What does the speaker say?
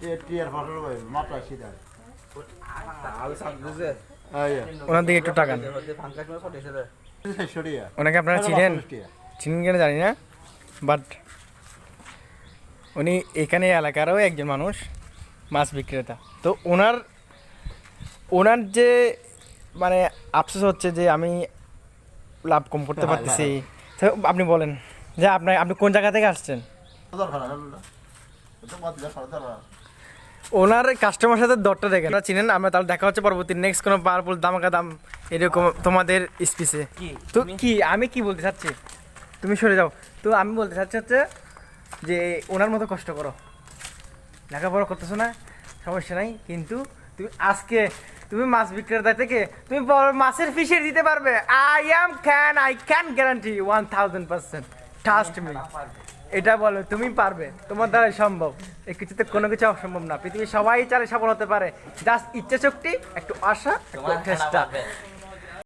টিয়ার ফসল মাত্র সিধা ওনার দিকে একটু টাকান। ওনাকে আপনারা চিনেন চিনেন কিনা জানি না, বাট উনি এখানে এলাকারও একজন মানুষ, মাছ বিক্রেতা। তো ওনার যে মানে আফসোস হচ্ছে যে আমি লাভ কম করতে পারতেছি। তো আপনি বলেন যে আপনি কোন জায়গা থেকে আসছেন? ওনার কাস্টমার সাথে দরটা দেখেন, আপনারা চিনেন। আমরা তাহলে দেখা হচ্ছে পরবর্তী নেক্সট কোনো পাওয়ারফুল দামাকা দাম এরকম তোমাদের স্পিচে। তো কি আমি কি বলতে চাচ্ছি, তুমি সরে যাও। তো আমি বলতে চাচ্ছি হচ্ছে যে ওনার মতো কষ্ট করো, লেখাপড়া করতেছো না সমস্যা নাই, কিন্তু তুমি মাছ বিক্রেতা থেকে তুমি বড় মাছের ফিশারি দিতে পারবে। I can guarantee 1000%, trust me. এটা বলো তুমি পারবে, তোমার দ্বারা সম্ভব। এই কিছুতে কোনো কিছু অসম্ভব না। পৃথিবীর সবাই চালে সফল হতে পারে, জাস্ট ইচ্ছা শক্তি, একটু আশা, একটু চেষ্টা।